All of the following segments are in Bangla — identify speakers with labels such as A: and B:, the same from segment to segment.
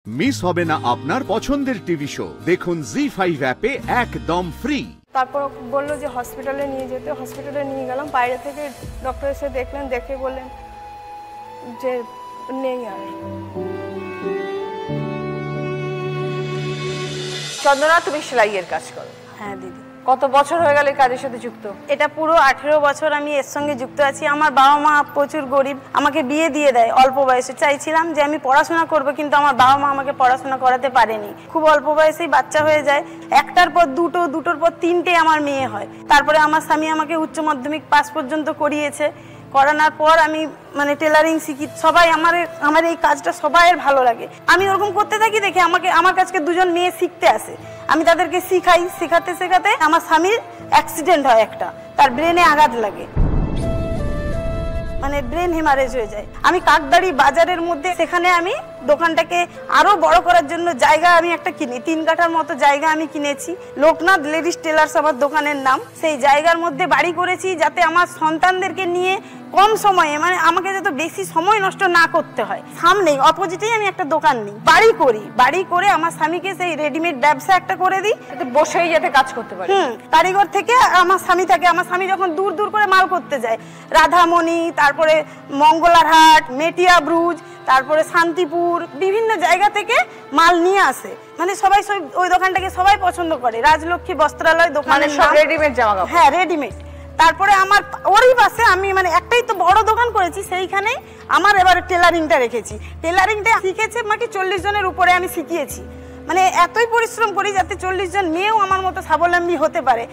A: মিস হবে না আপনার পছন্দের টিভি শো। দেখুন জি5 অ্যাপে একদম ফ্রি।
B: তারপর বললো যে হসপিটালে নিয়ে যেতে, হসপিটালে নিয়ে গেলাম। বাইরে থেকে ডক্টর এসে দেখলেন, দেখে বললেন যে নেই আর।
C: চন্দনা, তুমি সেলাইয়ের কাজ করো?
D: হ্যাঁ দিদি।
C: কত বছর হয়ে গেল এই কাজের সাথে যুক্ত?
D: এটা পুরো 18 বছর আমি এর সঙ্গে যুক্ত আছি। আমার বাবা মা প্রচুর গরিব, আমাকে বিয়ে দিয়ে দেয় অল্প বয়সে। চাইছিলাম যে আমি পড়াশোনা করব, কিন্তু আমার বাবা মা আমাকে পড়াশোনা করাতে পারেনি। খুব অল্প বয়সেই বাচ্চা হয়ে যায়, একটার পর দুটো, দুটোর পর তিনটে আমার মেয়ে হয়। তারপরে আমার স্বামী আমাকে উচ্চ মাধ্যমিক পাস পর্যন্ত করিয়েছে। করানোর পর আমি মানে টেলারিং শিখি। সবাই আমার এই কাজটা সবাইয়ের ভালো লাগে। আমি ওরকম করতে থাকি দেখে আমার কাছে দুজন মেয়ে শিখতে আসে। আমি তাদেরকে শিখাই, শেখাতে শেখাতে আমার স্বামীর অ্যাক্সিডেন্ট হয় একটা, তার ব্রেনে আঘাত লাগে, মানে ব্রেন হেমারেজ হয়ে যায়। আমি কাকদাড়ি বাজারের মধ্যে, সেখানে আমি দোকানটাকে আরো বড় করার জন্য জায়গা আমি একটা কিনি। 3 কাঠার মতো জায়গা আমি কিনেছি। লোকনাথ লেডিস টেলার্স আমার দোকানের নাম। সেই জায়গার মধ্যে বাড়ি করেছি যাতে আমার সন্তানদেরকে নিয়ে কম সময়ে, মানে আমাকে যাতে বেশি সময় নষ্ট না করতে হয়। সামনেই অপোজিটেই আমি একটা দোকান নিই, বাড়ি করে আমার স্বামীকে সেই রেডিমেড ব্যবসা একটা করে দিই,
C: বসেই যাতে কাজ করতে পারে।
D: কারিগর থেকে আমার স্বামী থাকে। আমার স্বামী যখন দূর দূর করে মাল করতে যায়, রাধামণি, তারপরে মঙ্গলারহাট, মেটিয়া ব্রুজ, তারপরে শান্তিপুর, বিভিন্ন জায়গা থেকে মাল নিয়ে আসে। মানে সবাই ওই দোকানটাকে সবাই পছন্দ করে। রাজলক্ষ্মী বস্ত্রালয় দোকানের
C: সব রেডিমেড জামা কাপড়।
D: হ্যাঁ, রেডিমেড। তারপরে আমার ওরই পাশে আমি মানে একটাই তো বড় দোকান করেছি, সেইখানেই আমার এবারে টেলারিংটা রেখেছি। টেলারিংটা শিখেছে আমাকে 40 জনের উপরে আমি শিখিয়েছি। মানে এতই পরিশ্রম করি যাতে 40 জন মেয়েও আমার মতো স্বাবলম্বী হতে পারে।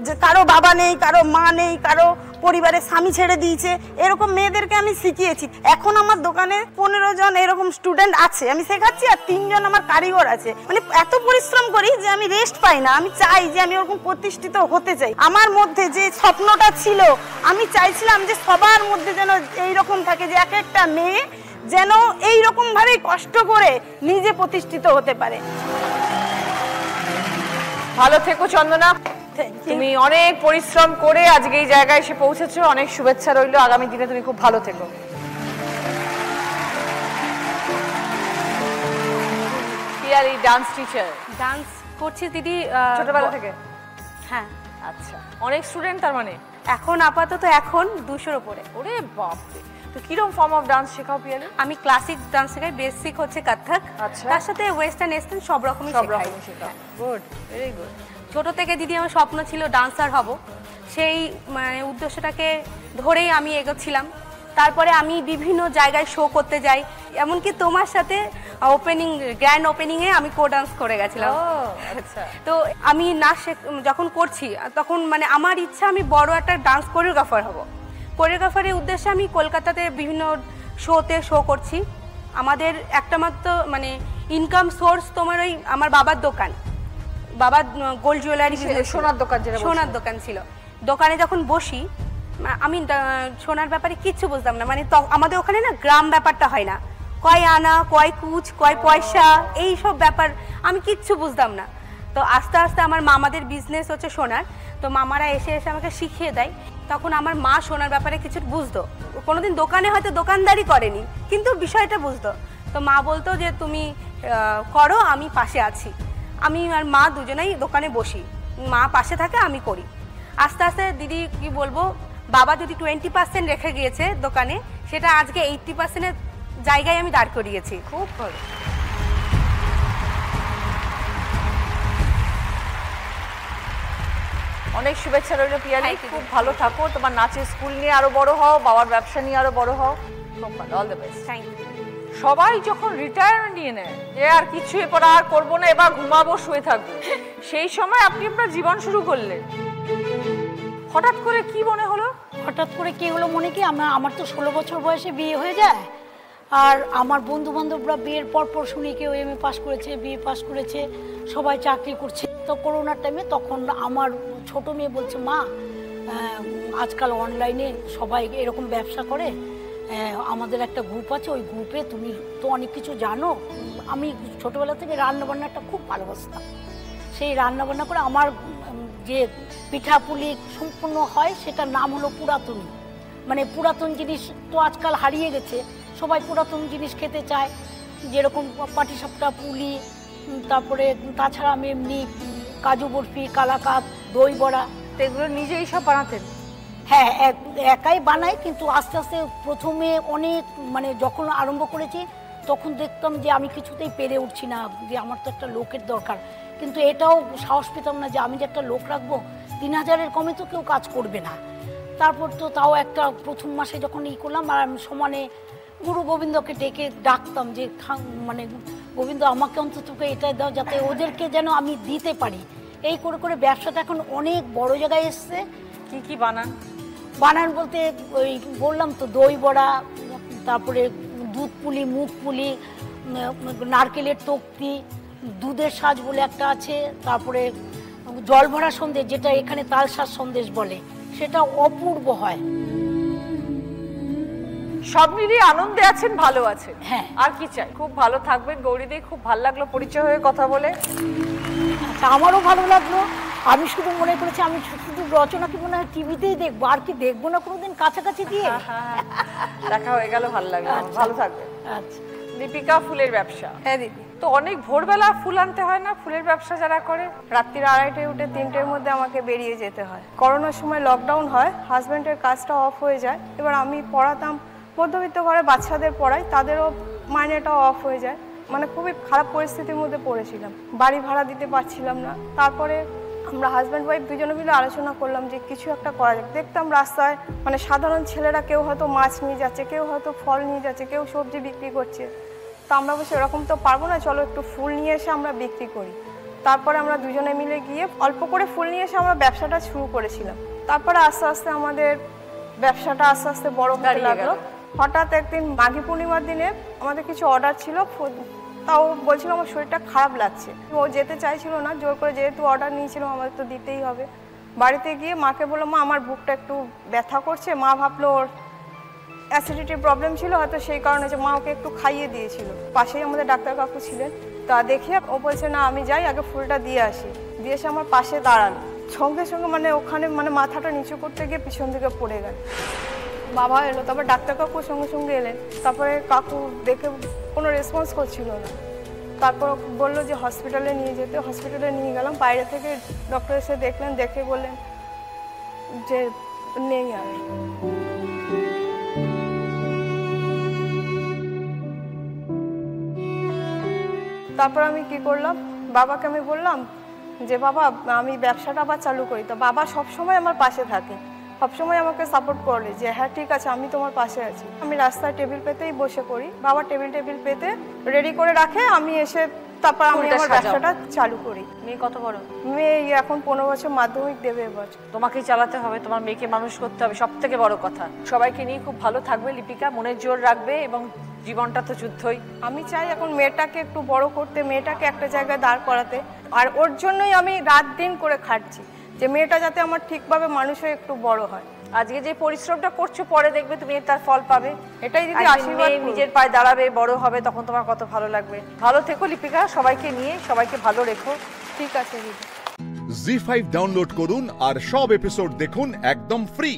D: যে কারো বাবা নেই, কারো মা নেই, কারো পরিবারের স্বামী ছেড়ে দিয়েছে, এরকম মেয়েদেরকে আমি শিখিয়েছি। এখন আমার দোকানে 15 জন এরকম স্টুডেন্ট আছে, আমি শেখাচ্ছি, আর 3 জন আমার কারিগর আছে। মানে এত পরিশ্রম করি যে আমি রেস্ট পাই না। আমি চাই যে আমি ওরকম প্রতিষ্ঠিত হতে চাই। আমার মধ্যে যে স্বপ্নটা ছিল, আমি চাইছিলাম যে সবার মধ্যে যেন এইরকম থাকে যে এক একটা মেয়ে যেন এইরকম ভাবে কষ্ট করে নিজে প্রতিষ্ঠিত হতে পারে।
C: ভালো থেকো চন্দনা, তুমি অনেক পরিশ্রম করে আজকে এই জায়গায় এসে পৌঁছেছো। অনেক শুভেচ্ছা রইলো, আগামী দিনে তুমি খুব ভালো থেকো। Piyali dance teacher?
E: ডান্স করছি দিদি
C: ছোটবেলা থেকে?
E: হ্যাঁ।
C: আচ্ছা, অনেক স্টুডেন্ট তার মানে?
E: এখন আপাতত 200-র উপরে।
C: ওরে বাপরে! তো কিরকম ফর্ম অফ ডান্স শেখাও পিয়ালি?
E: আমি ক্লাসিক ডান্স শেখাই, বেসিক হচ্ছে কত্থক, তার সাথে ওয়েস্টার্ন ইস্টার্ন সব রকমই শেখাই।
C: Good, very good.
E: ছোট থেকে দিদি আমার স্বপ্ন ছিল ডান্সার হব। সেই মানে উদ্দেশ্যটাকে ধরেই আমি এগোচ্ছিলাম। তারপরে আমি বিভিন্ন জায়গায় শো করতে যাই, এমনকি তোমার সাথে গ্র্যান্ড ওপেনিংয়ে আমি কো ডান্স করে গেছিলাম। তো আমি নাচ যখন করছি তখন মানে আমার ইচ্ছা আমি বড় একটা ডান্স কোরিওগ্রাফার হব। কোরিওগ্রাফারের উদ্দেশ্যে আমি কলকাতাতে বিভিন্ন শোতে শো করছি। আমাদের একটা মাত্র মানে ইনকাম সোর্স তোমার ওই আমার বাবার দোকান, বাবার গোল্ড জুয়েলারি,
C: সোনার দোকান,
E: সোনার দোকান ছিল। দোকানে যখন বসি আমি সোনার ব্যাপারে কিচ্ছু বুঝতাম না। মানে আমাদের ওখানে না গ্রাম ব্যাপারটা হয় না, কয় আনা, কয় কুচ, কয় পয়সা, এই সব ব্যাপার আমি কিচ্ছু বুঝতাম না। তো আস্তে আস্তে আমার মামাদের বিজনেস হচ্ছে সোনার, তো মামারা এসে আমাকে শিখিয়ে দেয়। তখন আমার মা সোনার ব্যাপারে কিছু বুঝতো, কোনোদিন দোকানে হয়তো দোকানদারি করেনি কিন্তু বিষয়টা বুঝতো। তো মা বলতো যে তুমি করো, আমি পাশে আছি। আমি আর মা দুজনেই দোকানে বসি, মা পাশে থাকে, আমি করি। আস্তে আস্তে দিদি কি বলবো, বাবা যদি 20% রেখে গিয়েছে দোকানে, সেটা আজকে 80%-এর জায়গায় আমি দাঁড় করিয়েছি।
C: খুব ভালো। অনেক শুভেচ্ছা রইল পিয়ালি, খুব ভালো থাকো। তোমার নাচের স্কুল নিয়ে আরো বড় হও, বাবার ব্যবসা নিয়ে আরো বড় হও। খুব ভালো, all the best.
E: Thank you.
C: সবাই যখন রিটায়ারমেন্ট নিয়ে নেয় যে আর কিছু এরপর আর করবো না, এবার ঘুমাবো, শুয়ে থাকবো, সেই সময় আপনি আপনার জীবন শুরু করলেন। হঠাৎ করে কি মনে হলো?
F: হঠাৎ করে কি হলো মনে কি, আমার তো 16 বছর বয়সে বিয়ে হয়ে যায়। আর আমার বন্ধু বান্ধবরা বিয়ের পর শুনি কেউ এমএ পাস করেছে, বিএ পাস করেছে, সবাই চাকরি করছে। তো করোনার টাইমে তখন আমার ছোট মেয়ে বলছে, মা আজকাল অনলাইনে সবাই এরকম ব্যবসা করে, আমাদের একটা গ্রুপ আছে, ওই গ্রুপে তুমি তো অনেক কিছু জানো। আমি ছোটোবেলা থেকে রান্নাবান্নাটা খুব ভালোবাসতাম। সেই রান্নাবান্না করে আমার যে পিঠাপুলি সম্পূর্ণ হয় সেটার নাম হলো পুরাতনী। মানে পুরাতন জিনিস তো আজকাল হারিয়ে গেছে, সবাই পুরাতন জিনিস খেতে চায়। যেরকম পাটিসাপটা, পুলি, তারপরে তাছাড়া আমি এমনি কাজু বরফি, কালাকাঁদ, দই বড়া।
C: তো এগুলো নিজেই সব বানাতেন?
F: হ্যাঁ, একাই বানাই, কিন্তু আস্তে আস্তে প্রথমে অনেক মানে যখন আরম্ভ করেছি তখন দেখতাম যে আমি কিছুতেই পেরে উঠছি না, যে আমার তো একটা লোকের দরকার। কিন্তু এটাও সাহস পেতাম না যে আমি যে একটা লোক রাখবো, 3000-এর কমে তো কেউ কাজ করবে না। তারপর তো তাও একটা প্রথম মাসে যখন করলাম, আর আমি সমানে গুরু গোবিন্দকে ডেকে ডাকতাম যে মানে গোবিন্দ আমাকে অন্তত এটা দাও, যাতে ওদেরকে যেন আমি দিতে পারি। এই করে করে ব্যবসাটা এখন অনেক বড় জায়গায় এসছে।
C: কি কি বানান?
F: বানান বলতে ওই বললাম তো, দই বড়া, তারপরে দুধ পুলি, মুগ পুলি, নারকেলের তক্তি, দুধের সাজ বলে একটা আছে, তারপরে জল ভরা সন্দেশ, যেটা এখানে তালসাজ সন্দেশ বলে, সেটা অপূর্ব হয়।
C: সব মিলিয়ে আনন্দে আছেন, ভালো আছেন।
F: হ্যাঁ।
C: আর কি চাই? খুব ভালো থাকবেন গৌরীদি। খুব ভালো লাগলো পরিচয় হয়ে কথা বলে।
F: আচ্ছা, আমারও ভালো লাগলো। আমি শুধু মনে করেছি আমি শুধু রচনাকে মনে হয় টিভিতেই দেখবো, আর কি দেখবো না কোনোদিন কাছাকাছি দিয়ে।
C: দেখা হয়ে গেল, ভালো লাগলো। ভালো থাকবে।
F: আচ্ছা।
C: দীপিকা, ফুলের ব্যবসা।
B: হ্যাঁ দিদি।
C: তো অনেক ভোরবেলা ফুল আনতে হয় না ফুলের ব্যবসা যারা করে?
B: রাত্রির 2:30টায় উঠে 3টের মধ্যে আমাকে বেরিয়ে যেতে হয়। করোনার সময় লকডাউন হয়, হাজব্যান্ডের কাজটা অফ হয়ে যায়। এবার আমি পড়াতাম, মধ্যবিত্ত ঘরে বাচ্চাদের পড়াই, তাদেরও মাইনেটাও অফ হয়ে যায়। মানে খুবই খারাপ পরিস্থিতির মধ্যে পড়েছিলাম, বাড়ি ভাড়া দিতে পারছিলাম না। তারপরে আমরা হাজব্যান্ড ওয়াইফ দুজনে মিলে আলোচনা করলাম যে কিছু একটা করা যাক। দেখতাম রাস্তায় মানে সাধারণ ছেলেরা কেউ হয়তো মাছ নিয়ে যাচ্ছে, কেউ হয়তো ফল নিয়ে যাচ্ছে, কেউ সবজি বিক্রি করছে। তো আমরা বলছি এরকম তো পারবো না, চলো একটু ফুল নিয়ে এসে আমরা বিক্রি করি। তারপরে আমরা দুজনে মিলে গিয়ে অল্প করে ফুল নিয়ে এসে আমরা ব্যবসাটা শুরু করেছিলাম। তারপরে আস্তে আস্তে আমাদের ব্যবসাটা আস্তে আস্তে বড় হতে লাগলো। হঠাৎ একদিন মাঘী পূর্ণিমার দিনে আমাদের কিছু অর্ডার ছিল, তাও বলছিল আমার শরীরটা খারাপ লাগছে। ও যেতে চাইছিল না, জোর করে যেহেতু অর্ডার নিয়েছিল আমাদের তো দিতেই হবে। বাড়িতে গিয়ে মাকে বললাম, মা আমার বুকটা একটু ব্যথা করছে। মা ভাবলো ওর অ্যাসিডিটির প্রবলেম ছিল হয়তো, সেই কারণে যে মা ওকে একটু খাইয়ে দিয়েছিল। পাশেই আমাদের ডাক্তার কাকু ছিলেন, তা দেখে ও বলছে না আমি যাই, আগে ফুলটা দিয়ে আসি। দিয়ে এসে আমার পাশে দাঁড়ালো, সঙ্গে সঙ্গে মানে ওখানে মানে মাথাটা নিচু করতে গিয়ে পিছন দিকে পড়ে গেল। বাবা এলো, তারপর ডাক্তার কাকু সঙ্গে সঙ্গে এলেন। তারপরে কাকু দেখে কোনো রেসপন্স করছিল না, তারপর বললো যে হসপিটালে নিয়ে যেতে। হসপিটালে নিয়ে গেলাম, বাইরে থেকে ডক্টর এসে দেখলেন, দেখে বললেন যে নেই আর। তারপর আমি কি করলাম, বাবাকে আমি বললাম যে বাবা আমি ব্যবসাটা আবার চালু করি। তো বাবা সবসময় আমার পাশে থাকে, সবসময় আমাকে সাপোর্ট করে যে হ্যাঁ ঠিক আছে আমি তোমার পাশে আছি। আমি রাস্তায় টেবিল পেতেই বসে করি, বাবা টেবিল পেতে রেডি করে রাখে, আমি এসে তারপর আমি আমার ব্যবসাটা চালু করি।
C: মেয়ে কত বড়?
B: মেয়ে এখন 15 বছর, মাধ্যমিক দেবে এবছর।
C: তোমাকেই চালাতে হবে, তোমার মেয়েকে মানুষ করতে হবে, সব থেকে বড় কথা। সবাইকে নিয়ে খুব ভালো থাকবে লিপিকা, মনের জোর রাখবে, এবং জীবনটা তো যুদ্ধই।
B: আমি চাই এখন মেয়েটাকে একটু বড় করতে, মেয়েটাকে একটা জায়গায় দাঁড় করাতে, আর ওর জন্যই আমি রাত দিন করে খাটছি যে মেয়েটা যাতে আমার ঠিকভাবে মানুষ হয়ে একটু বড় হয়।
C: আজকে যে পরিশ্রমটা করছো পরে দেখবে তুমি তার ফল পাবে।
B: এটাই দিদি আশীর্বাদ।
C: নিজের পায়ে দাঁড়াবে, বড় হবে, তখন তোমার কত ভালো লাগবে। ভালো থেকো লিপিকা, সবাইকে নিয়ে সবাইকে ভালো রেখো।
B: ঠিক আছে দিদি।
A: জি5 ডাউনলোড করুন আর সব এপিসোড দেখুন একদম ফ্রি।